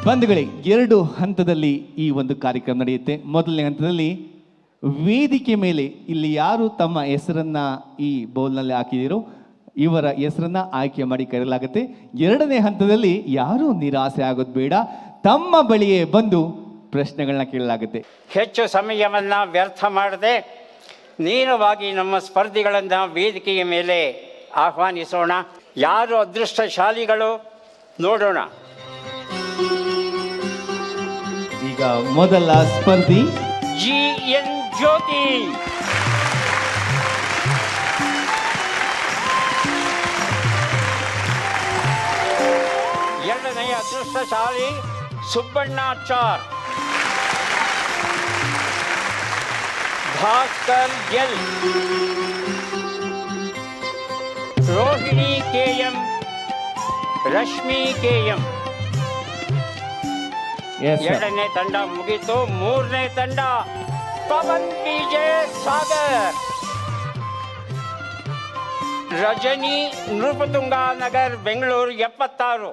ಬಂಧುಗಳೇ, 2 ಹಂತದಲ್ಲಿ ಈ ಒಂದು ಕಾರ್ಯಕ್ರಮ ನಡೆಯುತ್ತೆ. ಮೊದಲನೇ ಹಂತದಲ್ಲಿ ವೇದಿಕೆ ಮೇಲೆ ಇಲ್ಲಿ ಯಾರು ತಮ್ಮ ಹೆಸರನ್ನ ಈ ಬೌಲ್ನಲ್ಲಿ ಹಾಕಿದಿರೋ ಇವರ ಹೆಸರನ್ನ ಆಯ್ಕೆ ಮಾಡಿ ಕರೆಯಲಾಗುತ್ತೆ. 2ನೇ ಹಂತದಲ್ಲಿ ಯಾರೂ ನಿರಾಸೆ ಆಗೋದು ಬೇಡ, ತಮ್ಮ ಬಳಿಯೇ ಬಂದು ಪ್ರಶ್ನೆಗಳನ್ನ ಕೇಳಲಾಗುತ್ತೆ. ಹೆಚ್ಚು ಸಮಯವನ್ನ ವ್ಯರ್ಥ ಮಾಡದೆ ನೇರವಾಗಿ ನಮ್ಮ ಸ್ಪರ್ಧಿಗಳನ್ನು ವೇದಿಕೆಯ ಮೇಲೆ ಆಹ್ವಾನಿಸೋಣ. ಯಾರು ಅದೃಷ್ಟಶಾಲಿಗಳು ನೋಡೋಣ. ಈಗ ಮೊದಲ ಸ್ಪರ್ಧಿ GN ಜ್ಯೋತಿ. ಎರಡನೆಯ ಅದೃಷ್ಟಶಾಲಿ Subbannachar. Bhaskar L. Rohini KM, Rashmi KM. ಎರಡನೇ ತಂಡ ಮುಗಿತು. ಮೂರನೇ ತಂಡ ಪವನ್ PJ ಸಾಗರ್. ರಜನಿ ನೃಪತುಂಗ ನಗರ್ ಬೆಂಗಳೂರು 76.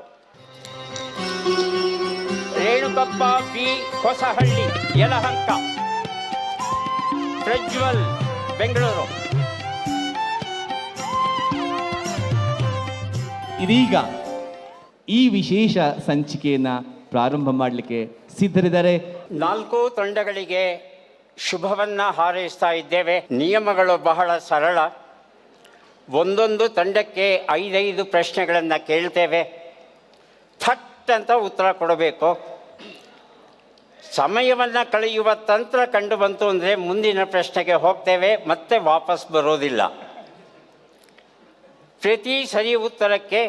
ರೇಣುಕಪ್ಪ B ಹೊಸಹಳ್ಳಿ ಯಲಹಂಕ. ಪ್ರಜ್ವಲ್ ಬೆಂಗಳೂರು. ಇದೀಗ ಈ ವಿಶೇಷ ಸಂಚಿಕೆಯನ್ನ ಪ್ರಾರಂಭ ಮಾಡಲಿಕ್ಕೆ ಸಿದ್ಧರಿದ್ದಾರೆ. 4 ತಂಡಗಳಿಗೆ ಶುಭವನ್ನ ಹಾರೈಸ್ತಾ ಇದ್ದೇವೆ. ನಿಯಮಗಳು ಬಹಳ ಸರಳ. ಒಂದೊಂದು ತಂಡಕ್ಕೆ 5 ಪ್ರಶ್ನೆಗಳನ್ನು ಕೇಳ್ತೇವೆ. ಥಟ್ ಅಂತ ಉತ್ತರ ಕೊಡಬೇಕು. ಸಮಯವನ್ನು ಕಳೆಯುವ ತಂತ್ರ ಕಂಡು ಬಂತು ಅಂದರೆ ಮುಂದಿನ ಪ್ರಶ್ನೆಗೆ ಹೋಗ್ತೇವೆ, ಮತ್ತೆ ವಾಪಸ್ ಬರೋದಿಲ್ಲ. ಪ್ರತಿ ಸರಿ ಉತ್ತರಕ್ಕೆ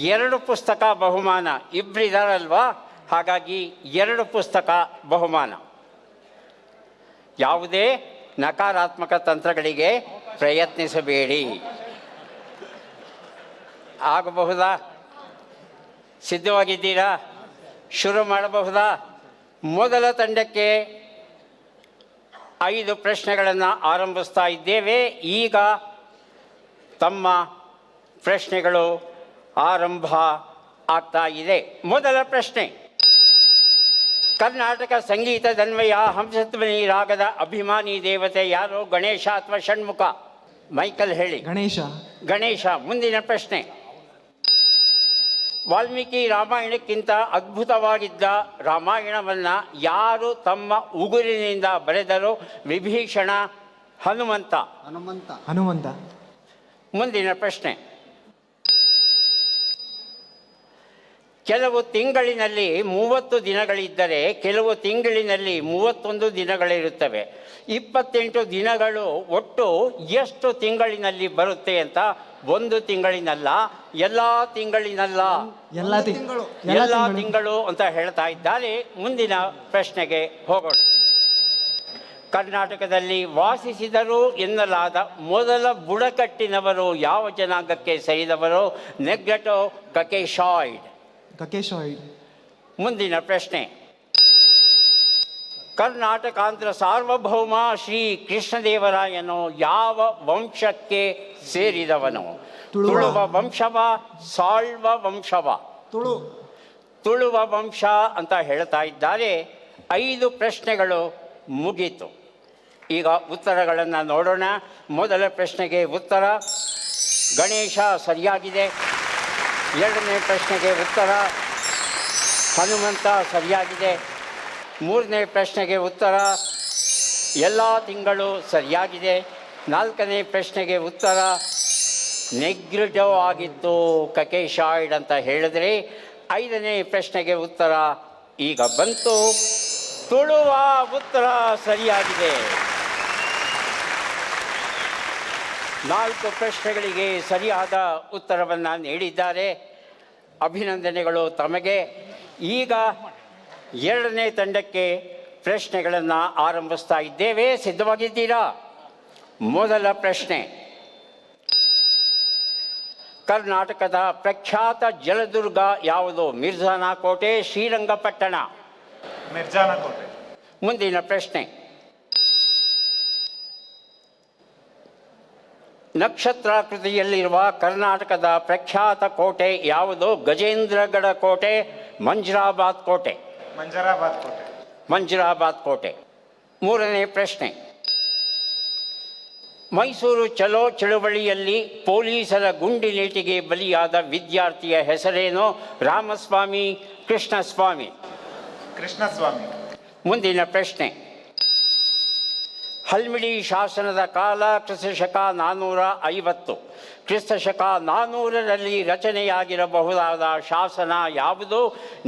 2 ಪುಸ್ತಕ ಬಹುಮಾನ. ಇಬ್ಬರಿದಾರಲ್ವಾ, ಹಾಗಾಗಿ 2 ಪುಸ್ತಕ ಬಹುಮಾನ. ಯಾವುದೇ ನಕಾರಾತ್ಮಕ ತಂತ್ರಗಳಿಗೆ ಪ್ರಯತ್ನಿಸಬೇಡಿ. ಆಗಬಹುದಾ? ಸಿದ್ಧವಾಗಿದ್ದೀರಾ? ಶುರು ಮಾಡಬಹುದಾ? ಮೊದಲ ತಂಡಕ್ಕೆ 5 ಪ್ರಶ್ನೆಗಳನ್ನು ಆರಂಭಿಸ್ತಾ ಇದ್ದೇವೆ. ಈಗ ತಮ್ಮ ಪ್ರಶ್ನೆಗಳು ಆರಂಭ ಆಗ್ತಾ ಇದೆ. ಮೊದಲ ಪ್ರಶ್ನೆ, ಕರ್ನಾಟಕ ಸಂಗೀತದನ್ವಯ ಹಂಸಧ್ವನಿ ರಾಗದ ಅಭಿಮಾನಿ ದೇವತೆ ಯಾರು? ಗಣೇಶ ಅಥವಾ ಷಣ್ಮುಖ? ಮೈಕಲ್ ಹೇಳಿ. ಗಣೇಶ. ಮುಂದಿನ ಪ್ರಶ್ನೆ, ವಾಲ್ಮೀಕಿ ರಾಮಾಯಣಕ್ಕಿಂತ ಅದ್ಭುತವಾಗಿದ್ದ ರಾಮಾಯಣವನ್ನು ಯಾರು ತಮ್ಮ ಉಗುರಿನಿಂದ ಬರೆದರು? ವಿಭೀಷಣ, ಹನುಮಂತ? ಮುಂದಿನ ಪ್ರಶ್ನೆ, ಕೆಲವು ತಿಂಗಳಿನಲ್ಲಿ 30 ದಿನಗಳಿದ್ದರೆ ಕೆಲವು ತಿಂಗಳಿನಲ್ಲಿ 31 ದಿನಗಳಿರುತ್ತವೆ. 28 ದಿನಗಳು ಒಟ್ಟು ಎಷ್ಟು ತಿಂಗಳಿನಲ್ಲಿ ಬರುತ್ತೆ ಅಂತ? ಒಂದು ತಿಂಗಳಿನಲ್ಲ, ಎಲ್ಲ ತಿಂಗಳಿನಲ್ಲ, ಎಲ್ಲ ತಿಂಗಳು ಅಂತ ಹೇಳ್ತಾ ಇದ್ದಾರೆ. ಮುಂದಿನ ಪ್ರಶ್ನೆಗೆ ಹೋಗೋಣ. ಕರ್ನಾಟಕದಲ್ಲಿ ವಾಸಿಸಿದರು ಎನ್ನಲಾದ ಮೊದಲ ಬುಡಕಟ್ಟಿನವರು ಯಾವ ಜನಾಂಗಕ್ಕೆ ಸೇರಿದವರು? ನೆಗ್ರಟೋ, ಕಕೇಶಾಯ್ಡ್? ಮುಂದಿನ ಪ್ರಶ್ನೆ, ಕರ್ನಾಟಕಾಂಧ್ರ ಸಾರ್ವಭೌಮ ಶ್ರೀ ಕೃಷ್ಣದೇವರಾಯನು ಯಾವ ವಂಶಕ್ಕೆ ಸೇರಿದವನು? ತುಳುವ ವಂಶವ, ಸಾಳ್ವ ವಂಶವ? ತುಳುವ ವಂಶ ಅಂತ ಹೇಳ್ತಾ ಇದ್ದಾರೆ. 5 ಪ್ರಶ್ನೆಗಳು ಮುಗೀತು. ಈಗ ಉತ್ತರಗಳನ್ನು ನೋಡೋಣ. ಮೊದಲ ಪ್ರಶ್ನೆಗೆ ಉತ್ತರ ಗಣೇಶ ಸರಿಯಾಗಿದೆ. ಎರಡನೇ ಪ್ರಶ್ನೆಗೆ ಉತ್ತರ ಹನುಮಂತ ಸರಿಯಾಗಿದೆ. ಮೂರನೇ ಪ್ರಶ್ನೆಗೆ ಉತ್ತರ ಎಲ್ಲ ತಿಂಗಳು ಸರಿಯಾಗಿದೆ. ನಾಲ್ಕನೇ ಪ್ರಶ್ನೆಗೆ ಉತ್ತರ ನೆಗ್ರಿಟೋ ಆಗಿತ್ತು, ಕಕೇಶಾಯ್ಡ್ ಅಂತ ಹೇಳಿದ್ರೆ. 5ನೇ ಪ್ರಶ್ನೆಗೆ ಉತ್ತರ ಈಗ ಬಂತು, ತುಳುವ. ಉತ್ತರ ಸರಿಯಾಗಿದೆ. 4 ಪ್ರಶ್ನೆಗಳಿಗೆ ಸರಿಯಾದ ಉತ್ತರವನ್ನು ನೀಡಿದ್ದಾರೆ. ಅಭಿನಂದನೆಗಳು ತಮಗೆ. ಈಗ 2ನೇ ತಂಡಕ್ಕೆ ಪ್ರಶ್ನೆಗಳನ್ನು ಆರಂಭಿಸ್ತಾ ಇದ್ದೇವೆ. ಸಿದ್ಧವಾಗಿದ್ದೀರಾ? ಮೊದಲ ಪ್ರಶ್ನೆ, ಕರ್ನಾಟಕದ ಪ್ರಖ್ಯಾತ ಜಲದುರ್ಗ ಯಾವುದು? ಮಿರ್ಜಾನ ಕೋಟೆ, ಶ್ರೀರಂಗಪಟ್ಟಣ? ಮಿರ್ಜಾನ ಕೋಟೆ. ಮುಂದಿನ ಪ್ರಶ್ನೆ, ನಕ್ಷತ್ರಾಕೃತಿಯಲ್ಲಿರುವ ಕರ್ನಾಟಕದ ಪ್ರಖ್ಯಾತ ಕೋಟೆ ಯಾವುದು? ಗಜೇಂದ್ರಗಡ ಕೋಟೆ, ಮಂಜರಾಬಾದ್ ಕೋಟೆ. ಮಂಜರಾಬಾದ್ ಕೋಟೆ. ಮಂಜರಾಬಾದ್ ಕೋಟೆ. ಮೂರನೇ ಪ್ರಶ್ನೆ, ಮೈಸೂರು ಚಲೋ ಚಳುವಳಿಯಲ್ಲಿ ಪೊಲೀಸರ ಗುಂಡಿನೇಟಿಗೆ ಬಲಿಯಾದ ವಿದ್ಯಾರ್ಥಿಯ ಹೆಸರೇನು? ರಾಮಸ್ವಾಮಿ, ಕೃಷ್ಣಸ್ವಾಮಿ? ಕೃಷ್ಣಸ್ವಾಮಿ. ಮುಂದಿನ ಪ್ರಶ್ನೆ, ಹಲ್ಮಿಡಿ ಶಾಸನದ ಕಾಲ ಕ್ರಿಸ್ತಶಕ 450. ಕ್ರಿಸ್ತಶಕ 400ರಲ್ಲಿ ರಚನೆಯಾಗಿರಬಹುದಾದ ಶಾಸನ ಯಾವುದು?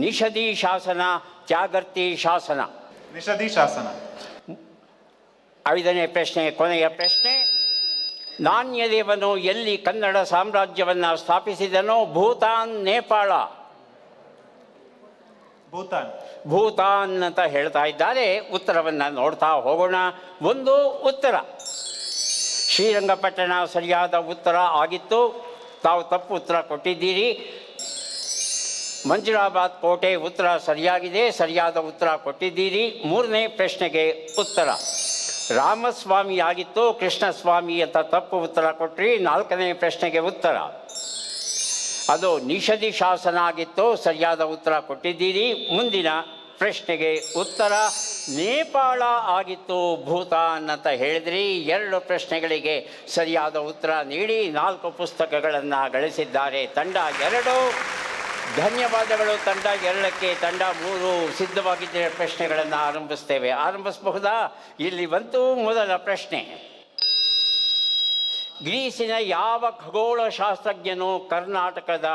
ನಿಷಧಿ ಶಾಸನ, ತ್ಯಾಗರ್ತಿ ಶಾಸನ? ನಿಷಧಿ ಶಾಸನ. ಐದನೇ ಪ್ರಶ್ನೆ, ಕೊನೆಯ ಪ್ರಶ್ನೆ, ನಾಣ್ಯದೇವನು ಎಲ್ಲಿ ಕನ್ನಡ ಸಾಮ್ರಾಜ್ಯವನ್ನು ಸ್ಥಾಪಿಸಿದನೋ? ಭೂತಾನ್, ನೇಪಾಳ? ಭೂತಾನ್. ಭೂತಾನ್ ಅಂತ ಹೇಳ್ತಾ ಇದ್ದಾರೆ. ಉತ್ತರವನ್ನು ನೋಡ್ತಾ ಹೋಗೋಣ. ಒಂದು ಉತ್ತರ ಶ್ರೀರಂಗಪಟ್ಟಣ ಸರಿಯಾದ ಉತ್ತರ ಆಗಿತ್ತು. ತಾವು ತಪ್ಪು ಉತ್ತರ ಕೊಟ್ಟಿದ್ದೀರಿ. ಮಂಜರಾಬಾದ್ ಕೋಟೆ ಉತ್ತರ ಸರಿಯಾಗಿದೆ, ಸರಿಯಾದ ಉತ್ತರ ಕೊಟ್ಟಿದ್ದೀರಿ. ಮೂರನೇ ಪ್ರಶ್ನೆಗೆ ಉತ್ತರ ರಾಮಸ್ವಾಮಿ ಆಗಿತ್ತು, ಕೃಷ್ಣಸ್ವಾಮಿ ಅಂತ ತಪ್ಪು ಉತ್ತರ ಕೊಟ್ರಿ. ನಾಲ್ಕನೇ ಪ್ರಶ್ನೆಗೆ ಉತ್ತರ ಅದು ನಿಷಧಿ ಶಾಸನ ಆಗಿತ್ತು, ಸರಿಯಾದ ಉತ್ತರ ಕೊಟ್ಟಿದ್ದೀರಿ. ಮುಂದಿನ ಪ್ರಶ್ನೆಗೆ ಉತ್ತರ ನೇಪಾಳ ಆಗಿತ್ತು, ಭೂತಾನ್ ಅಂತ ಹೇಳಿದ್ರಿ. 2 ಪ್ರಶ್ನೆಗಳಿಗೆ ಸರಿಯಾದ ಉತ್ತರ ನೀಡಿ 4 ಪುಸ್ತಕಗಳನ್ನು ಗಳಿಸಿದ್ದಾರೆ ತಂಡ 2. ಧನ್ಯವಾದಗಳು ತಂಡ 2ಕ್ಕೆ. ತಂಡ 3 ಸಿದ್ಧವಾಗಿದ್ದರೆ ಪ್ರಶ್ನೆಗಳನ್ನು ಆರಂಭಿಸ್ತೇವೆ. ಆರಂಭಿಸಬಹುದಾ? ಇಲ್ಲಿ ಬಂತು ಮೊದಲ ಪ್ರಶ್ನೆ. ಗ್ರೀಸಿನ ಯಾವ ಖಗೋಳಶಾಸ್ತ್ರಜ್ಞನು ಕರ್ನಾಟಕದ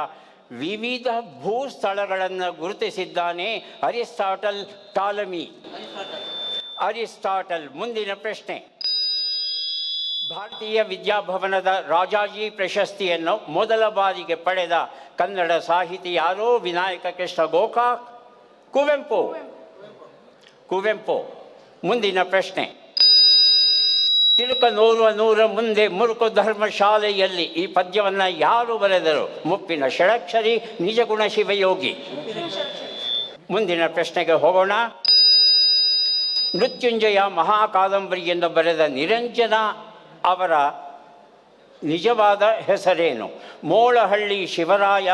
ವಿವಿಧ ಭೂಸ್ಥಳಗಳನ್ನು ಗುರುತಿಸಿದ್ದಾನೆ? Aristotle, Ptolemy? ಅರಿಸ್ಟಾಟಲ್. ಮುಂದಿನ ಪ್ರಶ್ನೆ, ಭಾರತೀಯ ವಿದ್ಯಾಭವನದ ರಾಜಾಜಿ ಪ್ರಶಸ್ತಿಯನ್ನು ಮೊದಲ ಬಾರಿಗೆ ಪಡೆದ ಕನ್ನಡ ಸಾಹಿತಿ ಯಾರು? ವಿನಾಯಕ ಕೃಷ್ಣ ಗೋಕಾಕ್, ಕುವೆಂಪು? ಕುವೆಂಪು. ಮುಂದಿನ ಪ್ರಶ್ನೆ, ತಿರುಕನೂರ ನೂರ ಮುಂದೆ ಮುರುಕು ಧರ್ಮಶಾಲೆಯಲ್ಲಿ ಈ ಪದ್ಯವನ್ನು ಯಾರು ಬರೆದರು? ಮುಪ್ಪಿನ ಷಡಕ್ಷರಿ, ನಿಜಗುಣ ಶಿವಯೋಗಿ? ಮುಂದಿನ ಪ್ರಶ್ನೆಗೆ ಹೋಗೋಣ. ಮೃತ್ಯುಂಜಯ ಮಹಾಕಾದಂಬರಿಯನ್ನು ಬರೆದ ನಿರಂಜನ ಅವರ ನಿಜವಾದ ಹೆಸರೇನು? ಮೋಳಹಳ್ಳಿ ಶಿವರಾಯ,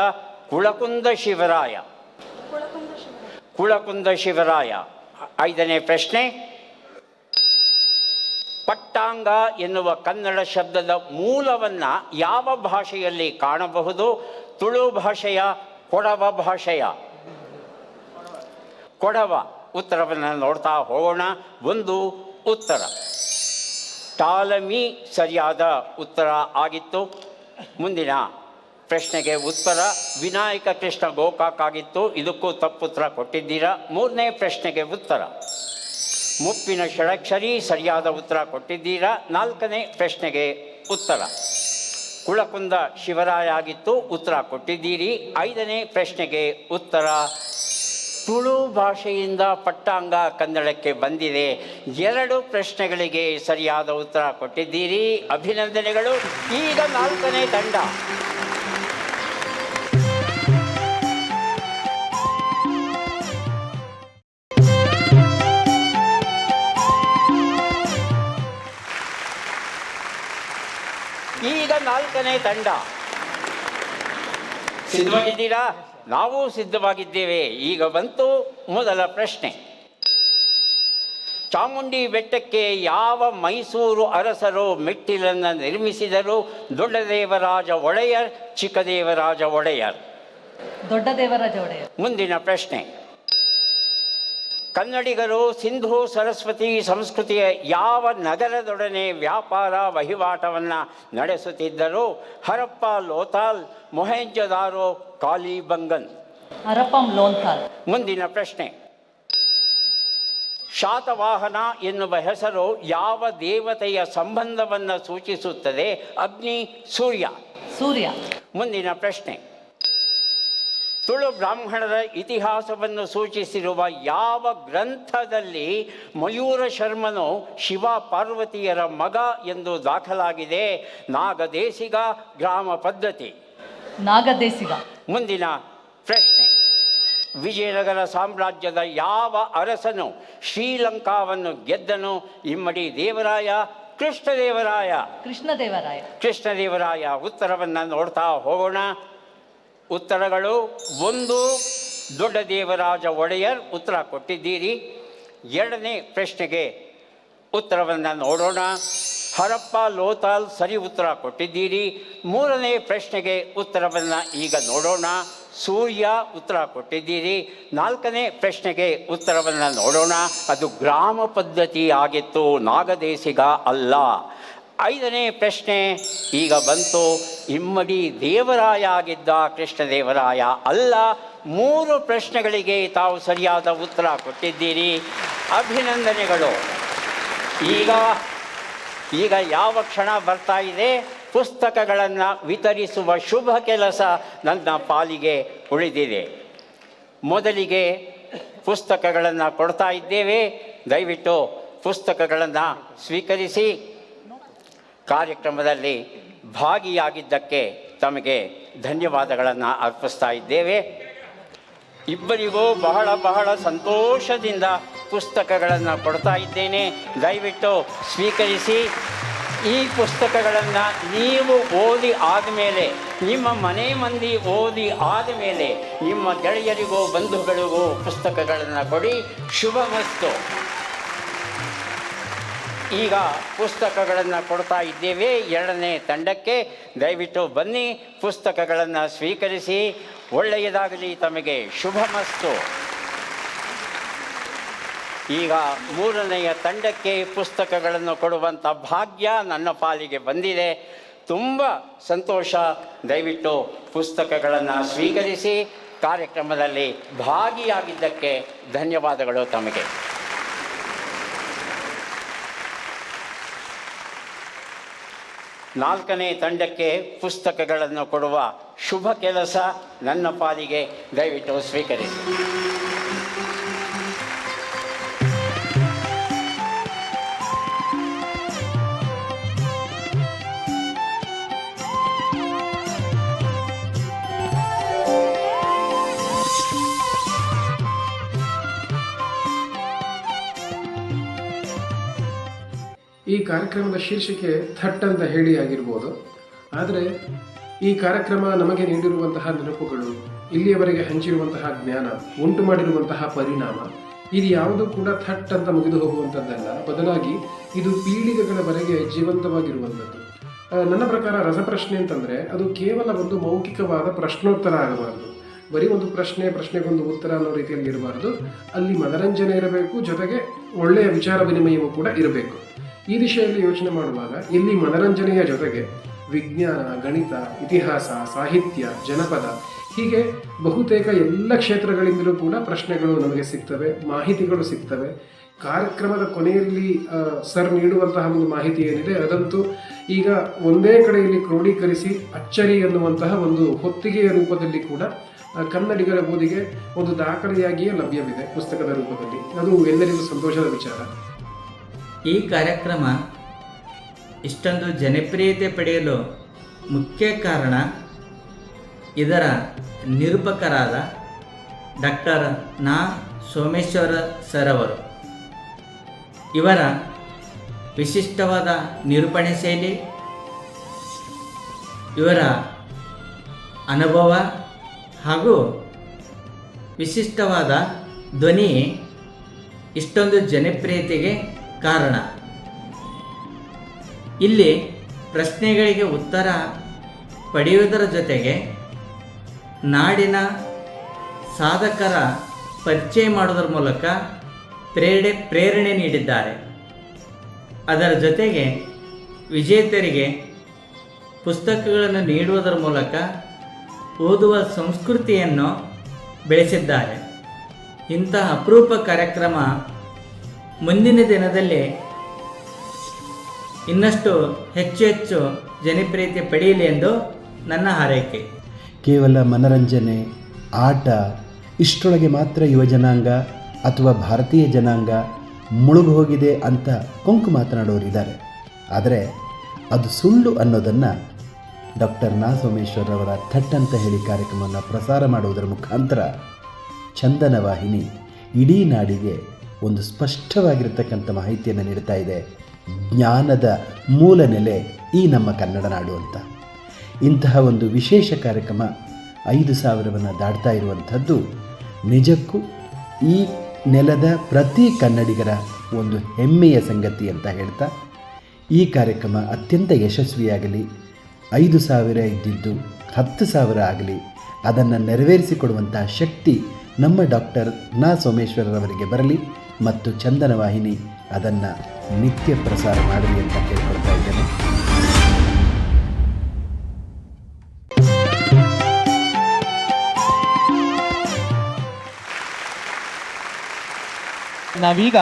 ಕುಳಕುಂದ ಶಿವರಾಯ? ಕುಳಕುಂದ ಶಿವರಾಯ. ಐದನೇ ಪ್ರಶ್ನೆ, ಪಟ್ಟಾಂಗ ಎನ್ನುವ ಕನ್ನಡ ಶಬ್ದದ ಮೂಲವನ್ನು ಯಾವ ಭಾಷೆಯಲ್ಲಿ ಕಾಣಬಹುದು? ತುಳು ಭಾಷೆಯ, ಕೊಡವ ಭಾಷೆಯ? ಕೊಡವ. ಉತ್ತರವನ್ನು ನೋಡ್ತಾ ಹೋಗೋಣ. ಒಂದು ಉತ್ತರ ಟಾಲಮಿ ಸರಿಯಾದ ಉತ್ತರ ಆಗಿತ್ತು. ಮುಂದಿನ ಪ್ರಶ್ನೆಗೆ ಉತ್ತರ ವಿನಾಯಕ ಕೃಷ್ಣ ಗೋಕಾಕ್ ಆಗಿತ್ತು. ಇದಕ್ಕೂ ತಪ್ಪುತ್ತರ ಕೊಟ್ಟಿದ್ದೀರಾ. ಮೂರನೇ ಪ್ರಶ್ನೆಗೆ ಉತ್ತರ ಮುಪ್ಪಿನ ಷಡಕ್ಷರಿ, ಸರಿಯಾದ ಉತ್ತರ ಕೊಟ್ಟಿದ್ದೀರಾ. ನಾಲ್ಕನೇ ಪ್ರಶ್ನೆಗೆ ಉತ್ತರ ಕುಳಕುಂದ ಶಿವರಾಯ ಆಗಿತ್ತು, ಉತ್ತರ ಕೊಟ್ಟಿದ್ದೀರಿ. ಐದನೇ ಪ್ರಶ್ನೆಗೆ ಉತ್ತರ ತುಳು ಭಾಷೆಯಿಂದ ಪಟ್ಟಾಂಗ ಕನ್ನಡಕ್ಕೆ ಬಂದಿದೆ. 2 ಪ್ರಶ್ನೆಗಳಿಗೆ ಸರಿಯಾದ ಉತ್ತರ ಕೊಟ್ಟಿದ್ದೀರಿ. ಅಭಿನಂದನೆಗಳು. ಈಗ 4ನೇ ತಂಡ. ಈಗ 4ನೇ ತಂಡ ಸಿದ್ಧವಾಗಿದ್ದೀರಾ? ನಾವು ಸಿದ್ಧವಾಗಿದ್ದೇವೆ. ಈಗ ಬಂತು ಮೊದಲ ಪ್ರಶ್ನೆ. ಚಾಮುಂಡಿ ಬೆಟ್ಟಕ್ಕೆ ಯಾವ ಮೈಸೂರು ಅರಸರು ಮೆಟ್ಟಿಲನ್ನು ನಿರ್ಮಿಸಿದರು? ದೊಡ್ಡದೇವರಾಜ ಒಡೆಯರ್, ಚಿಕ್ಕದೇವರಾಜ ಒಡೆಯರ್? ದೊಡ್ಡದೇವರಾಜ ಒಡೆಯರ್. ಮುಂದಿನ ಪ್ರಶ್ನೆ, ಕನ್ನಡಿಗರು ಸಿಂಧೂ ಸರಸ್ವತಿ ಸಂಸ್ಕೃತಿಯ ಯಾವ ನಗರದೊಡನೆ ವ್ಯಾಪಾರ ವಹಿವಾಟವನ್ನು ನಡೆಸುತ್ತಿದ್ದರು? ಹರಪ್ಪ, ಲೋಥಾಲ್, ಮೊಹೆಂಜೊದಾರೋ, ಕಾಲಿಬಂಗನ್? ಹರಪ್ಪಂ, ಲೋಥಾಲ್. ಮುಂದಿನ ಪ್ರಶ್ನೆ, ಶಾತವಾಹನ ಎನ್ನುವ ಹೆಸರು ಯಾವ ದೇವತೆಯ ಸಂಬಂಧವನ್ನು ಸೂಚಿಸುತ್ತದೆ? ಅಗ್ನಿ, ಸೂರ್ಯ? ಸೂರ್ಯ. ಮುಂದಿನ ಪ್ರಶ್ನೆ, ತುಳು ಬ್ರಾಹ್ಮಣರ ಇತಿಹಾಸವನ್ನು ಸೂಚಿಸಿರುವ ಯಾವ ಗ್ರಂಥದಲ್ಲಿ ಮಯೂರ ಶರ್ಮನು ಶಿವ ಪಾರ್ವತಿಯರ ಮಗ ಎಂದು ದಾಖಲಾಗಿದೆ? ನಾಗದೇಸಿಗ, ಗ್ರಾಮ ಪದ್ಧತಿ? ನಾಗದೇಸಿಗ. ಮುಂದಿನ ಪ್ರಶ್ನೆ, ವಿಜಯನಗರ ಸಾಮ್ರಾಜ್ಯದ ಯಾವ ಅರಸನು ಶ್ರೀಲಂಕಾವನ್ನು ಗೆದ್ದನು? ಇಮ್ಮಡಿ ದೇವರಾಯ, ಕೃಷ್ಣದೇವರಾಯ? ಕೃಷ್ಣದೇವರಾಯ. ಕೃಷ್ಣದೇವರಾಯ. ಉತ್ತರವನ್ನು ನೋಡ್ತಾ ಹೋಗೋಣ. ಉತ್ತರಗಳು 1, ದೊಡ್ಡ ದೇವರಾಜ ಒಡೆಯರ್ ಉತ್ತರ ಕೊಟ್ಟಿದ್ದೀರಿ. ಎರಡನೇ ಪ್ರಶ್ನೆಗೆ ಉತ್ತರವನ್ನು ನೋಡೋಣ. ಹರಪ್ಪ ಲೋಥಾಲ್ ಸರಿ ಉತ್ತರ ಕೊಟ್ಟಿದ್ದೀರಿ. ಮೂರನೇ ಪ್ರಶ್ನೆಗೆ ಉತ್ತರವನ್ನು ಈಗ ನೋಡೋಣ. ಸೂರ್ಯ ಉತ್ತರ ಕೊಟ್ಟಿದ್ದೀರಿ. ನಾಲ್ಕನೇ ಪ್ರಶ್ನೆಗೆ ಉತ್ತರವನ್ನು ನೋಡೋಣ. ಅದು ಗ್ರಾಮ ಪದ್ಧತಿ ಆಗಿತ್ತು, ನಾಗದೇಶಿಗ ಅಲ್ಲ. ಐದನೇ ಪ್ರಶ್ನೆ ಈಗ ಬಂತು. ಇಮ್ಮಡಿ ದೇವರಾಯ ಆಗಿದ್ದ, ಕೃಷ್ಣದೇವರಾಯ ಅಲ್ಲ. ಮೂರು ಪ್ರಶ್ನೆಗಳಿಗೆ ತಾವು ಸರಿಯಾದ ಉತ್ತರ ಕೊಟ್ಟಿದ್ದೀರಿ. ಅಭಿನಂದನೆಗಳು. ಈಗ ಯಾವ ಕ್ಷಣ ಬರ್ತಾ ಇದೆ, ಪುಸ್ತಕಗಳನ್ನು ವಿತರಿಸುವ ಶುಭ ಕೆಲಸ ನನ್ನ ಪಾಲಿಗೆ ಉಳಿದಿದೆ. ಮೊದಲಿಗೆ ಪುಸ್ತಕಗಳನ್ನು ಕೊಡ್ತಾ ಇದ್ದೇವೆ. ದಯವಿಟ್ಟು ಪುಸ್ತಕಗಳನ್ನು ಸ್ವೀಕರಿಸಿ. ಕಾರ್ಯಕ್ರಮದಲ್ಲಿ ಭಾಗಿಯಾಗಿದ್ದಕ್ಕೆ ತಮಗೆ ಧನ್ಯವಾದಗಳನ್ನು ಅರ್ಪಿಸ್ತಾ ಇದ್ದೇವೆ. ಇಬ್ಬರಿಗೂ ಬಹಳ ಸಂತೋಷದಿಂದ ಪುಸ್ತಕಗಳನ್ನು ಕೊಡ್ತಾ ಇದ್ದೇನೆ. ದಯವಿಟ್ಟು ಸ್ವೀಕರಿಸಿ. ಈ ಪುಸ್ತಕಗಳನ್ನು ನೀವು ಓದಿ ಆದಮೇಲೆ, ನಿಮ್ಮ ಮನೆ ಮಂದಿ ಓದಿ ಆದಮೇಲೆ ನಿಮ್ಮ ಗೆಳೆಯರಿಗೂ ಬಂಧುಗಳಿಗೂ ಪುಸ್ತಕಗಳನ್ನು ಕೊಡಿ. ಶುಭಮಸ್ತು. ಈಗ ಪುಸ್ತಕಗಳನ್ನು ಕೊಡ್ತಾ ಇದ್ದೇವೆ ಎರಡನೇ ತಂಡಕ್ಕೆ. ದಯವಿಟ್ಟು ಬನ್ನಿ, ಪುಸ್ತಕಗಳನ್ನು ಸ್ವೀಕರಿಸಿ. ಒಳ್ಳೆಯದಾಗಲಿ ತಮಗೆ. ಶುಭಮಸ್ತು. ಈಗ ಮೂರನೆಯ ತಂಡಕ್ಕೆ ಪುಸ್ತಕಗಳನ್ನು ಕೊಡುವಂಥ ಭಾಗ್ಯ ನನ್ನ ಪಾಲಿಗೆ ಬಂದಿದೆ. ತುಂಬ ಸಂತೋಷ. ದಯವಿಟ್ಟು ಪುಸ್ತಕಗಳನ್ನು ಸ್ವೀಕರಿಸಿ. ಕಾರ್ಯಕ್ರಮದಲ್ಲಿ ಭಾಗಿಯಾಗಿದ್ದಕ್ಕೆ ಧನ್ಯವಾದಗಳು ತಮಗೆ. ನಾಲ್ಕನೇ ತಂಡಕ್ಕೆ ಪುಸ್ತಕಗಳನ್ನು ಕೊಡುವ ಶುಭ ಕೆಲಸ ನನ್ನ ಪಾಲಿಗೆ. ದಯವಿಟ್ಟು ಸ್ವೀಕರಿಸಿ. ಈ ಕಾರ್ಯಕ್ರಮದ ಶೀರ್ಷಿಕೆ ಥಟ್ ಅಂತ ಹೇಳಿ ಆಗಿರ್ಬೋದು. ಆದರೆ ಈ ಕಾರ್ಯಕ್ರಮ ನಮಗೆ ನೀಡಿರುವಂತಹ ನೆನಪುಗಳು, ಇಲ್ಲಿಯವರೆಗೆ ಹಂಚಿರುವಂತಹ ಜ್ಞಾನ, ಉಂಟು ಮಾಡಿರುವಂತಹ ಪರಿಣಾಮ, ಇದು ಯಾವುದೂ ಕೂಡ ಥಟ್ ಅಂತ ಮುಗಿದು ಹೋಗುವಂಥದ್ದಲ್ಲ. ಬದಲಾಗಿ ಇದು ಪೀಳಿಗೆಗಳವರೆಗೆ ಜೀವಂತವಾಗಿರುವಂಥದ್ದು. ನನ್ನ ಪ್ರಕಾರ ರಸಪ್ರಶ್ನೆ ಅಂತಂದರೆ ಅದು ಕೇವಲ ಒಂದು ಮೌಖಿಕವಾದ ಪ್ರಶ್ನೋತ್ತರ ಆಗಬಾರ್ದು. ಬರೀ ಒಂದು ಪ್ರಶ್ನೆಗೊಂದು ಉತ್ತರ ಅನ್ನೋ ರೀತಿಯಲ್ಲಿ ಇರಬಾರ್ದು. ಅಲ್ಲಿ ಮನರಂಜನೆ ಇರಬೇಕು, ಜೊತೆಗೆ ಒಳ್ಳೆಯ ವಿಚಾರ ವಿನಿಮಯವೂ ಕೂಡ ಇರಬೇಕು. ಈ ದಿಶೆಯಲ್ಲಿ ಯೋಚನೆ ಮಾಡುವಾಗ ಇಲ್ಲಿ ಮನರಂಜನೆಯ ಜೊತೆಗೆ ವಿಜ್ಞಾನ, ಗಣಿತ, ಇತಿಹಾಸ, ಸಾಹಿತ್ಯ, ಜನಪದ ಹೀಗೆ ಬಹುತೇಕ ಎಲ್ಲ ಕ್ಷೇತ್ರಗಳಿಂದಲೂ ಕೂಡ ಪ್ರಶ್ನೆಗಳು ನಮಗೆ ಸಿಗ್ತವೆ, ಮಾಹಿತಿಗಳು ಸಿಗ್ತವೆ. ಕಾರ್ಯಕ್ರಮದ ಕೊನೆಯಲ್ಲಿ ಸರ್ ನೀಡುವಂತಹ ಒಂದು ಮಾಹಿತಿ ಏನಿದೆ ಅದಂತೂ ಈಗ ಒಂದೇ ಕಡೆಯಲ್ಲಿ ಕ್ರೋಢೀಕರಿಸಿ ಅಚ್ಚರಿ ಎನ್ನುವಂತಹ ಒಂದು ಹೊತ್ತಿಗೆಯ ರೂಪದಲ್ಲಿ ಕೂಡ ಕನ್ನಡಿಗರ ಓದಿಗೆ ಒಂದು ದಾಖಲೆಯಾಗಿಯೇ ಲಭ್ಯವಿದೆ ಪುಸ್ತಕದ ರೂಪದಲ್ಲಿ. ಅದು ಎಲ್ಲರಿಗೂ ಸಂತೋಷದ ವಿಚಾರ. ಈ ಕಾರ್ಯಕ್ರಮ ಇಷ್ಟೊಂದು ಜನಪ್ರಿಯತೆ ಪಡೆಯಲು ಮುಖ್ಯ ಕಾರಣ ಇದರ ನಿರೂಪಕರಾದ ಡಾಕ್ಟರ್ ನಾ ಸೋಮೇಶ್ವರ ಸರ್ ಅವರು. ಇವರ ವಿಶಿಷ್ಟವಾದ ನಿರೂಪಣೆ ಶೈಲಿ, ಇವರ ಅನುಭವ ಹಾಗೂ ವಿಶಿಷ್ಟವಾದ ಧ್ವನಿ ಇಷ್ಟೊಂದು ಜನಪ್ರಿಯತೆಗೆ ಕಾರಣ. ಇಲ್ಲಿ ಪ್ರಶ್ನೆಗಳಿಗೆ ಉತ್ತರ ಪಡೆಯುವುದರ ಜೊತೆಗೆ ನಾಡಿನ ಸಾಧಕರ ಪರಿಚಯ ಮಾಡುವುದರ ಮೂಲಕ ಪ್ರೇರಣೆ ನೀಡಿದ್ದಾರೆ. ಅದರ ಜೊತೆಗೆ ವಿಜೇತರಿಗೆ ಪುಸ್ತಕಗಳನ್ನು ನೀಡುವುದರ ಮೂಲಕ ಓದುವ ಸಂಸ್ಕೃತಿಯನ್ನು ಬೆಳೆಸಿದ್ದಾರೆ. ಇಂತಹ ಅಪರೂಪ ಕಾರ್ಯಕ್ರಮ ಮುಂದಿನ ದಿನದಲ್ಲಿ ಇನ್ನಷ್ಟು ಹೆಚ್ಚು ಜನಪ್ರಿಯತೆ ಪಡೆಯಲಿ ಎಂದು ನನ್ನ ಹಾರೈಕೆ. ಕೇವಲ ಮನರಂಜನೆ, ಆಟ ಇಷ್ಟರೊಳಗೆ ಮಾತ್ರ ಯುವಜನಾಂಗ ಅಥವಾ ಭಾರತೀಯ ಜನಾಂಗ ಮುಳುಗು ಹೋಗಿದೆ ಅಂತ ಕೊಂಕು ಮಾತನಾಡೋರಿದ್ದಾರೆ. ಆದರೆ ಅದು ಸುಳ್ಳು ಅನ್ನೋದನ್ನು ಡಾಕ್ಟರ್ ನಾ ಸೋಮೇಶ್ವರ್ ಅವರ ಥಟ್ ಅಂತ ಹೇಳಿ ಕಾರ್ಯಕ್ರಮವನ್ನು ಪ್ರಸಾರ ಮಾಡುವುದರ ಮುಖಾಂತರ ಚಂದನ ವಾಹಿನಿ ಇಡೀ ನಾಡಿಗೆ ಒಂದು ಸ್ಪಷ್ಟವಾಗಿರತಕ್ಕಂಥ ಮಾಹಿತಿಯನ್ನು ನೀಡ್ತಾ ಇದೆ. ಜ್ಞಾನದ ಮೂಲ ನೆಲೆ ಈ ನಮ್ಮ ಕನ್ನಡ ನಾಡು ಅಂತ. ಇಂತಹ ಒಂದು ವಿಶೇಷ ಕಾರ್ಯಕ್ರಮ 5,000ವನ್ನು ದಾಟ್ತಾ ಇರುವಂಥದ್ದು ನಿಜಕ್ಕೂ ಈ ನೆಲದ ಪ್ರತಿ ಕನ್ನಡಿಗರ ಒಂದು ಹೆಮ್ಮೆಯ ಸಂಗತಿ ಅಂತ ಹೇಳ್ತಾ ಈ ಕಾರ್ಯಕ್ರಮ ಅತ್ಯಂತ ಯಶಸ್ವಿಯಾಗಲಿ, 5,000 ಇದ್ದಿದ್ದು 10,000 ಆಗಲಿ, ಅದನ್ನು ನೆರವೇರಿಸಿಕೊಡುವಂತಹ ಶಕ್ತಿ ನಮ್ಮ ಡಾಕ್ಟರ್ ನಾ ಸೋಮೇಶ್ವರರವರಿಗೆ ಬರಲಿ ಮತ್ತು ಚಂದನ ವಾಹಿನಿ ಅದನ್ನು ನಿತ್ಯ ಪ್ರಸಾರ ಮಾಡಲಿ ಅಂತ ಕೇಳ್ಕೊಳ್ತಾ ಇದ್ದೇನೆ. ನಾವೀಗ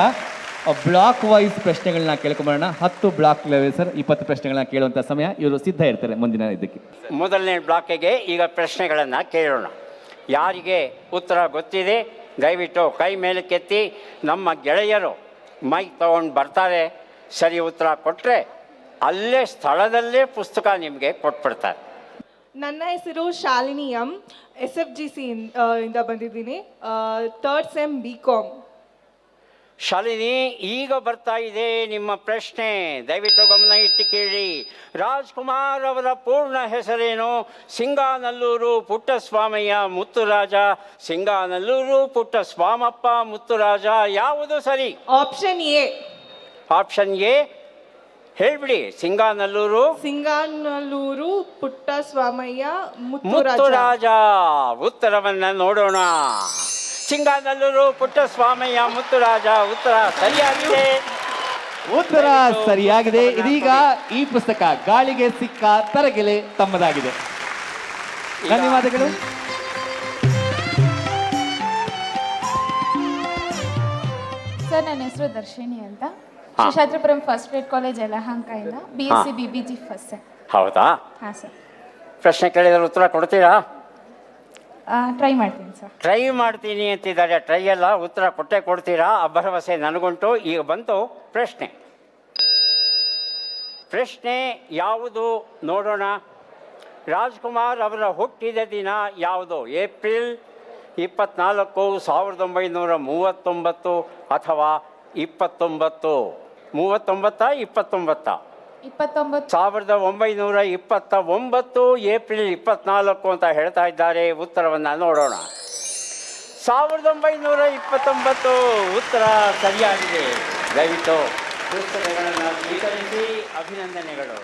ಬ್ಲಾಕ್ ವೈಸ್ ಪ್ರಶ್ನೆಗಳನ್ನ ಕೇಳ್ಕೊಂಬರೋಣ. 10 ಬ್ಲಾಕ್ ಲೆವೆಲ್ ಸರ್, 20 ಪ್ರಶ್ನೆಗಳನ್ನ ಕೇಳುವಂಥ ಸಮಯ. ಇವರು ಸಿದ್ಧ ಇರ್ತಾರೆ ಮುಂದಿನ ಇದಕ್ಕೆ. ಮೊದಲನೇ ಬ್ಲಾಕಿಗೆ ಈಗ ಪ್ರಶ್ನೆಗಳನ್ನು ಕೇಳೋಣ. ಯಾರಿಗೆ ಉತ್ತರ ಗೊತ್ತಿದೆ ದಯವಿಟ್ಟು ಕೈ ಮೇಲಕ್ಕೆತ್ತಿ. ನಮ್ಮ ಗೆಳೆಯರು ಮೈಕ್ ತಗೊಂಡು ಬರ್ತಾರೆ. ಸರಿ ಉತ್ತರ ಕೊಟ್ಟರೆ ಅಲ್ಲೇ ಸ್ಥಳದಲ್ಲೇ ಪುಸ್ತಕ ನಿಮಗೆ ಕೊಟ್ಬಿಡ್ತಾರೆ. ನನ್ನ ಹೆಸರು ಶಾಲಿನಿ ಎಂ, SFGC ಇಂದ ಬಂದಿದ್ದೀನಿ, 3rd SEM BCom. ಶಾಲಿನಿ, ಈಗ ಬರ್ತಾ ಇದೆ ನಿಮ್ಮ ಪ್ರಶ್ನೆ. ದಯವಿಟ್ಟು ಗಮನ ಇಟ್ಟು ಕೇಳಿ. ರಾಜ್ಕುಮಾರ್ ಅವರ ಪೂರ್ಣ ಹೆಸರೇನು? ಸಿಂಗಾನಲ್ಲೂರು ಪುಟ್ಟಸ್ವಾಮಯ್ಯ ಮುತ್ತುರಾಜ. ಸಿಂಗಾನಲ್ಲೂರು ಪುಟ್ಟಸ್ವಾಮಪ್ಪ ಮುತ್ತುರಾಜ. ಯಾವುದು ಸರಿ? Option A. ಆಪ್ಷನ್ ಎ ಹೇಳ್ಬಿಡಿ. ಸಿಂಗಾನಲ್ಲೂರು ಪುಟ್ಟಸ್ವಾಮಯ್ಯ ಮುತ್ತುರಾಜ. ಉತ್ತರವನ್ನು ನೋಡೋಣ. ಸಿಂಗಾನಲ್ಲೂರು ಪುಟ್ಟಸ್ವಾಮಯ್ಯ ಮುತ್ತುರಾಜ ಉತ್ತರ ಸರಿಯಾಗಿದೆ. ಉತ್ತರ ಸರಿಯಾಗಿದೆ. ಇದೀಗ ಈ ಪುಸ್ತಕ ಗಾಳಿಗೆ ಸಿಕ್ಕ ತರಗೆಲೆ ತಮ್ಮದಾಗಿದೆ. ಧನ್ಯವಾದಗಳು. ಸರ್, ನನ್ನ ಹೆಸರು ದರ್ಶಿನಿ ಅಂತ, ಶೇಷಾದ್ರಿಪುರಂ ಫಸ್ಟ್ ಗ್ರೇಡ್ ಕಾಲೇಜ್ ಯಲಹಂಕದಿಂದ, BSc BBG ಫಸ್ಟ್ ಸೆಮ್. ಹೌದಾ? ಹಾಂ ಸರ್. ಪ್ರಶ್ನೆ ಕೇಳಿದ್ರೆ ಉತ್ತರ ಕೊಡ್ತೀರಾ? ಟ್ರೈ ಮಾಡ್ತೀನಿ ಸರ್. ಟ್ರೈ ಮಾಡ್ತೀನಿ ಅಂತಿದ್ದಾರೆ. ಟ್ರೈ ಅಲ್ಲ, ಉತ್ತರ ಕೊಟ್ಟೆ ಕೊಡ್ತೀರಾ ಆ ಭರವಸೆ ನನಗುಂಟು. ಈಗ ಬಂತು ಪ್ರಶ್ನೆ. ಪ್ರಶ್ನೆ ಯಾವುದು ನೋಡೋಣ. ರಾಜ್ಕುಮಾರ್ ಅವರ ಹುಟ್ಟಿದ ದಿನ ಯಾವುದು? ಏಪ್ರಿಲ್ 24, 1939 ಅಥವಾ 29? 39 29? 1929 ಏಪ್ರಿಲ್ 24 ಅಂತ ಹೇಳ್ತಾ ಇದ್ದಾರೆ. ಉತ್ತರವನ್ನು ನೋಡೋಣ. 1929 ಉತ್ತರ ಸರಿಯಾಗಿದೆ. ದಯವಿಟ್ಟು ಪುಸ್ತಕಗಳನ್ನು ಸ್ವೀಕರಿಸಿ. ಅಭಿನಂದನೆಗಳು.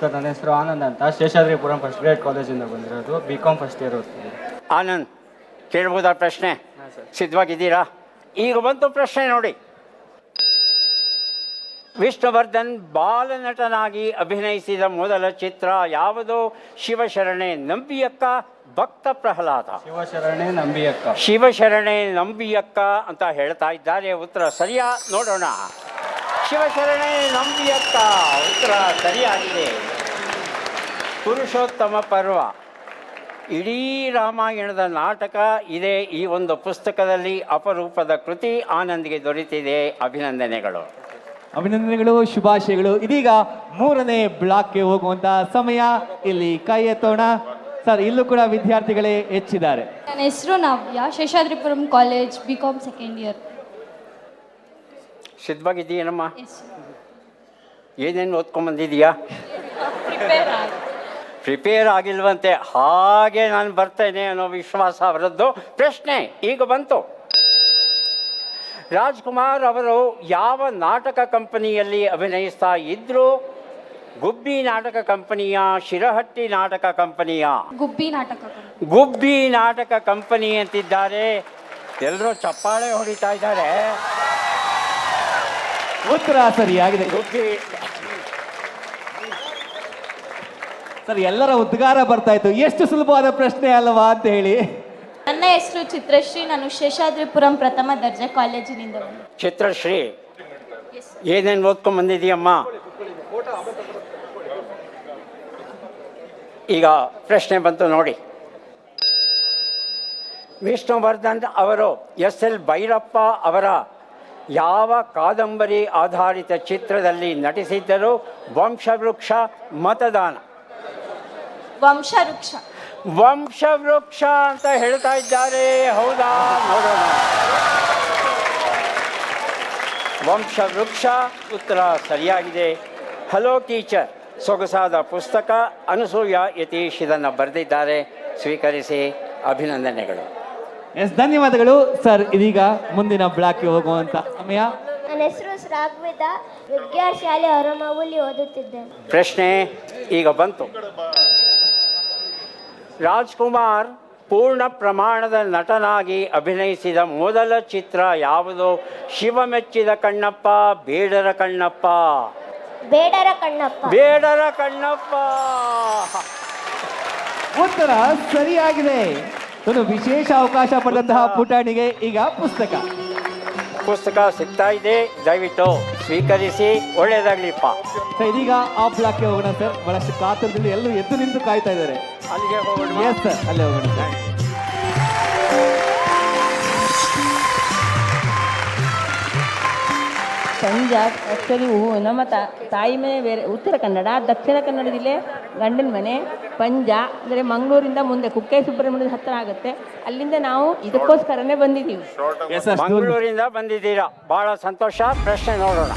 ಸರ್, ನನ್ನ ಹೆಸರು ಆನಂದ್ ಅಂತ, ಶೇಷಾದ್ರಿಪುರಂ ಫಸ್ಟ್ ಗ್ರೇಡ್ ಕಾಲೇಜಿಂದ ಬಂದಿರೋದು, BCom ಫಸ್ಟ್ ಇಯರ್ ಓದ್ತೀನಿ. ಆನಂದ್, ಕೇಳ್ಬೋದಾ ಪ್ರಶ್ನೆ? ಸಿದ್ಧವಾಗಿದ್ದೀರಾ? ಈಗ ಬಂತು ಪ್ರಶ್ನೆ ನೋಡಿ. ವಿಷ್ಣುವರ್ಧನ್ ಬಾಲನಟನಾಗಿ ಅಭಿನಯಿಸಿದ ಮೊದಲ ಚಿತ್ರ ಯಾವುದು? ಶಿವಶರಣೆ ನಂಬಿಯಕ್ಕ, ಭಕ್ತ ಪ್ರಹ್ಲಾದ? ಶಿವಶರಣೆ ನಂಬಿಯಕ್ಕ ಅಂತ ಹೇಳ್ತಾ ಇದ್ದಾರೆ. ಉತ್ತರ ಸರಿಯಾ? ನೋಡೋಣ. ಶಿವಶರಣೆ ನಂಬಿಯಕ್ಕ ಉತ್ತರ ಸರಿಯಾಗಿದೆ. ಪುರುಷೋತ್ತಮ ಪರ್ವ ಇಡೀ ರಾಮಾಯಣದ ನಾಟಕ ಇದೆ ಈ ಒಂದು ಪುಸ್ತಕದಲ್ಲಿ. ಅಪರೂಪದ ಕೃತಿ ಆನಂದ್ಗೆ ದೊರೆತಿದೆ. ಅಭಿನಂದನೆಗಳು. ಅಭಿನಂದನೆಗಳು, ಶುಭಾಶಯಗಳು. ಇದೀಗ 3ನೇ ಬ್ಲಾಕ್ಗೆ ಹೋಗುವಂತ ಸಮಯ. ಇಲ್ಲಿ ಕೈ ಎತ್ತೋಣ ಸರ್. ಇಲ್ಲೂ ಕೂಡ ವಿದ್ಯಾರ್ಥಿಗಳೇ ಹೆಚ್ಚಿದ್ದಾರೆ. ನನ್ನ ಹೆಸರು Navya, Seshadripuram college BCom second year. ಸಿದ್ಧವಾಗಿದ್ದೀಯನಮ್ಮ? ಏನೇನು ಓದ್ಕೊಂಬಂದಿದೀಯಾ? ಪ್ರಿಪೇರ್ ಆಗಿಲ್ವಂತೆ. ಹಾಗೆ ನಾನು ಬರ್ತೇನೆ ಅನ್ನೋ ವಿಶ್ವಾಸ ಅವರದ್ದು. ಪ್ರಶ್ನೆ ಈಗ ಬಂತು. ರಾಜ್ಕುಮಾರ್ ಅವರು ಯಾವ ನಾಟಕ ಕಂಪನಿಯಲ್ಲಿ ಅಭಿನಯಿಸ್ತಾ ಇದ್ರು? ಗುಬ್ಬಿ ನಾಟಕ ಕಂಪನಿಯ, ಶಿರಹಟ್ಟಿ ನಾಟಕ ಕಂಪನಿಯ? ಗುಬ್ಬಿ ನಾಟಕ ಕಂಪನಿ ಅಂತಿದ್ದಾರೆ. ಎಲ್ಲರೂ ಚಪ್ಪಾಳೆ ಹೊಡಿತಾ ಇದ್ದಾರೆ. ಉತ್ತರ ಸರಿಯಾಗಿದೆ. ಗುಬ್ಬಿ. ಸರ್, ಎಲ್ಲರ ಉದ್ಗಾರ ಬರ್ತಾ ಇತ್ತು. ಎಷ್ಟು ಸುಲಭವಾದ ಪ್ರಶ್ನೆ ಅಲ್ವಾ ಅಂತ ಹೇಳಿ. ನನ್ನ ಹೆಸರು ಚಿತ್ರಶ್ರೀ, ನಾನು ಶೇಷಾದ್ರಿಪುರಂ ಪ್ರಥಮ ದರ್ಜೆ ಕಾಲೇಜಿನಿಂದ ಬಂದೆ. ಚಿತ್ರಶ್ರೀ, ಏನೇನು ಓದ್ಕೊಂಡ್ ಬಂದಿದೀಯಮ್ಮ? ಈಗ ಪ್ರಶ್ನೆ ಬಂತು ನೋಡಿ. ವಿಷ್ಣುವರ್ಧನ್ ಅವರು SL ಭೈರಪ್ಪ ಅವರ ಯಾವ ಕಾದಂಬರಿ ಆಧಾರಿತ ಚಿತ್ರದಲ್ಲಿ ನಟಿಸಿದ್ದರು? ವಂಶವೃಕ್ಷ, ಮತದಾನ? ವಂಶವೃಕ್ಷ ಅಂತ ಹೇಳ್ತಾ ಇದ್ದಾರೆ. ಹೌದಾ? ನೋಡೋಣ. ವಂಶವೃಕ್ಷ ಉತ್ತರ ಸರಿಯಾಗಿದೆ. ಹಲೋ ಟೀಚರ್ ಸೊಗಸಾದ ಪುಸ್ತಕ. ಅನಸೂಯ ಯತೀಶ್ ಇದನ್ನು ಬರೆದಿದ್ದಾರೆ. ಸ್ವೀಕರಿಸಿ. ಅಭಿನಂದನೆಗಳು. ಎಸ್, ಧನ್ಯವಾದಗಳು ಸರ್. ಇದೀಗ ಮುಂದಿನ ಬ್ಲಾಕ್ಗೆ ಹೋಗುವಂತ ಸಮಯ. ನನ್ನ ಹೆಸರು ರಾಘವೇದ, ವಿದ್ಯಾಶಾಲೆ ಹೊರಮಾವೂಲಿ ಓದುತ್ತಿದ್ದೇನೆ. ಪ್ರಶ್ನೆ ಈಗ ಬಂತು. ರಾಜ್ಕುಮಾರ್ ಪೂರ್ಣ ಪ್ರಮಾಣದ ನಟನಾಗಿ ಅಭಿನಯಿಸಿದ ಮೊದಲ ಚಿತ್ರ ಯಾವುದು? ಶಿವ ಮೆಚ್ಚಿದ ಕಣ್ಣಪ್ಪ, ಬೇಡರ ಕಣ್ಣಪ್ಪ? ಬೇಡರ ಕಣ್ಣಪ್ಪ. ಬೇಡರ ಕಣ್ಣಪ್ಪ. ಉತ್ತರ ಸರಿಯಾಗಿದೆ. ಒಂದು ವಿಶೇಷ ಅವಕಾಶ ಪಡೆದಂತಹ ಪುಟಾಣಿಗೆ ಈಗ ಪುಸ್ತಕ ಸಿಗ್ತಾ ಇದೆ, ದಯವಿಟ್ಟು ಸ್ವೀಕರಿಸಿ. ಒಳ್ಳೆಯದಾಗ್ಲಿಪ್ಪ. ಸೊ ಇದೀಗ ಆ ಬ್ಲಾಕ್ಗೆ ಹೋಗೋಣ ಸರ್. ಬಹಳಷ್ಟು ಕಾತರದಲ್ಲಿ ಎಲ್ಲರೂ ಎದ್ದು ನಿಂತು ಕಾಯ್ತಾ ಇದ್ದಾರೆ. ಅಲ್ಲಿಗೆ ಹೋಗೋಣ. ಎಸ್ ಸರ್, ಅಲ್ಲೇ ಹೋಗೋಣ ಸರ್. ಪಂಜಾಬ್ ಆ್ಯಕ್ಚುಲಿ ನಮ್ಮ ತಾಯಿ ಮನೆ ಬೇರೆ ಉತ್ತರ ಕನ್ನಡ, ದಕ್ಷಿಣ ಕನ್ನಡ ಜಿಲ್ಲೆ ಗಂಡನ ಮನೆ ಪಂಜಾ, ಅಂದರೆ ಮಂಗಳೂರಿಂದ ಮುಂದೆ ಕುಕ್ಕೆ ಸುಬ್ರಹ್ಮಣ್ಯದ ಹತ್ತಿರ ಆಗುತ್ತೆ. ಅಲ್ಲಿಂದ ನಾವು ಇದಕ್ಕೋಸ್ಕರನೇ ಬಂದಿದ್ದೀವಿ. ಮಂಗಳೂರಿಂದ ಬಂದಿದ್ದೀರಾ, ಬಹಳ ಸಂತೋಷ. ಪ್ರಶ್ನೆ ನೋಡೋಣ.